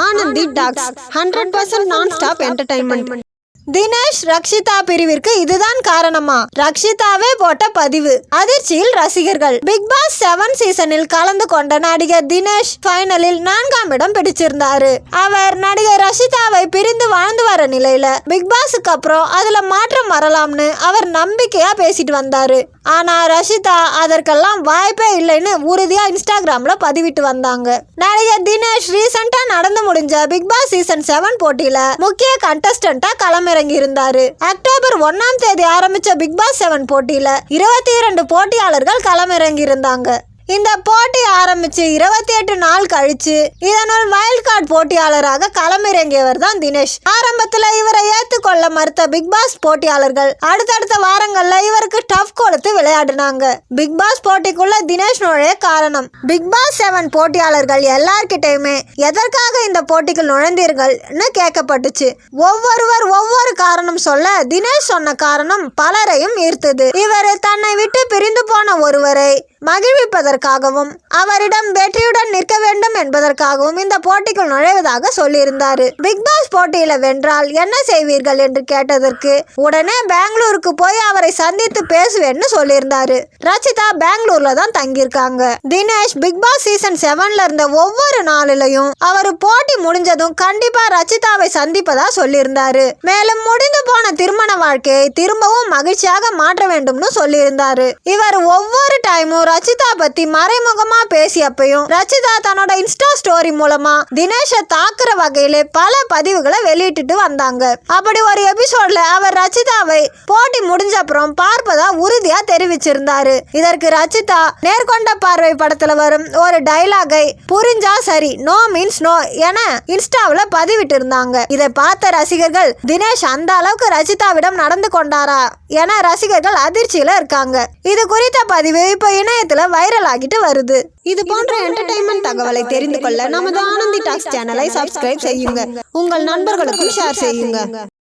Anandhi talks 100% nonstop entertainment. Dinesh Rakshitha பிரிவிற்கு இதுதான் காரணமா? ரக்ஷிதாவே போட்ட பதிவு அதிர்ச்சியில் ரசிகர்கள். பிக் பாஸ் 7 சீசனில் கலந்து கொண்ட நடிகர் தினேஷ் ஃபைனலில் 4ஆம் இடம் பிடிச்சிருந்தாரு. அவர் நடிகர் ரக்ஷிதாவை பிரிந்து வாழ்ந்து வர நிலையில பிக் பாஸுக்கு அப்புறம் அதுல மாற்றம் வரலாம்னு அவர் நம்பிக்கையா பேசிட்டு வந்தாரு. ஆனா ரக்ஷிதா அதற்கெல்லாம் வாய்ப்பே இல்லைன்னு உறுதியா இன்ஸ்டாகிராம்ல பதிவிட்டு வந்தாங்க. நடிகர் தினேஷ் ரீசெண்டா நடந்து முடிஞ்ச பிக் பாஸ் சீசன் 7 போட்டியில முக்கிய கண்டஸ்டன்டா களமிறங்கி இருந்தாரு. அக்டோபர் 1ஆம் தேதி ஆரம்பிச்ச பிக் பாஸ் 7 போட்டியில 22 போட்டியாளர்கள் களமிறங்கி இருந்தாங்க. இந்த போட்டி ஆரம்பிச்சு 28 நாள் கழிச்சு இதனுள் வைல்ட் கார்டு போட்டியாளராக களமிறங்கியவர் தான் தினேஷ். ஆரம்பத்துல இவரை ஏத்துக்கொள்ள மறுத்த பிக் பாஸ் போட்டியாளர்கள் அடுத்தடுத்த வாரங்கள்ல இவருக்கு டஃப் கொடுத்து விளையாடினாங்க. பிக் பாஸ் போட்டிக்குள்ள தினேஷ் நுழைய காரணம். பிக் பாஸ் 7 போட்டியாளர்கள் எல்லார்கிட்டையுமே எதற்காக இந்த போட்டிக்குள் நுழைந்தீர்கள்னு கேட்கப்பட்டுச்சு. ஒவ்வொரு காரணம் சொல்ல தினேஷ் சொன்ன காரணம் பலரையும் ஈர்த்தது. இவர் தன்னை விட்டு பிரிந்து போன ஒருவரை மகிழ்விப்பதற்காகவும் அவரிடம் வெற்றியுடன் நிற்க வேண்டும் என்பதற்காகவும் இந்த போட்டிக்குள் நுழைவதாக சொல்லியிருந்தாரு. பிக் பாஸ் போட்டியில வென்றால் என்ன செய்வீர்கள் என்று கேட்டதற்கு உடனே பெங்களூருக்கு போய் அவரை சந்தித்து பேசுவேன்னு சொல்லியிருந்தாரு. ரச்சிதா பெங்களூர்ல தான் தங்கியிருக்காங்க. தினேஷ் பிக் பாஸ் சீசன் 7ல இருந்த ஒவ்வொரு நாளிலையும் அவர் போட்டி முடிஞ்சதும் கண்டிப்பா ரச்சிதாவை சந்திப்பதா சொல்லியிருந்தாரு. மேலும் முடிந்து போன திருமண வாழ்க்கையை திரும்பவும் மகிழ்ச்சியாக மாற்ற வேண்டும்னு சொல்லியிருந்தாரு. இவர் ஒவ்வொரு டைமும் ரச்சிதா பத்தி மறைமுகமா பேசியப்பையும் ரச்சிதா தன்னோட இன்ஸ்டா ஸ்டோரி மூலமா தினேஷை தாக்குற வகையில பல பதிவுகளை வெளியிட்டு வந்தாங்க. அப்படி ஒரு எபிசோட்ல அவர் ரச்சிதாவை போட்டி முடிஞ்ச அப்புறம் பார்ப்பதா உறுதியா தெரிவிச்சிருந்தாரு. இதற்கு ரச்சிதா நேர்கொண்ட பார்வை படத்துல வரும் ஒரு டைலாகை புரிஞ்சா சரி, நோ மீன்ஸ் நோ என இன்ஸ்டாவில் பதிவிட்டு இருந்தாங்க. இதை பார்த்த ரசிகர்கள் தினேஷ் அந்த அளவுக்கு ரச்சிதாவிடம் நடந்து கொண்டாரா என ரசிகர்கள் அதிர்ச்சியில இருக்காங்க. இது குறித்த பதிவு இப்போ இணையத்துல வைரல் ஆகிட்டு வருது. இது போன்ற என்டர்டைன்மெண்ட் தகவலை தெரிந்து கொள்ள நமது ஆனந்தி டாக்ஸ் சேனலை சப்ஸ்கிரைப் செய்யுங்க. உங்கள் நண்பர்களுக்கும் ஷேர் செய்யுங்க.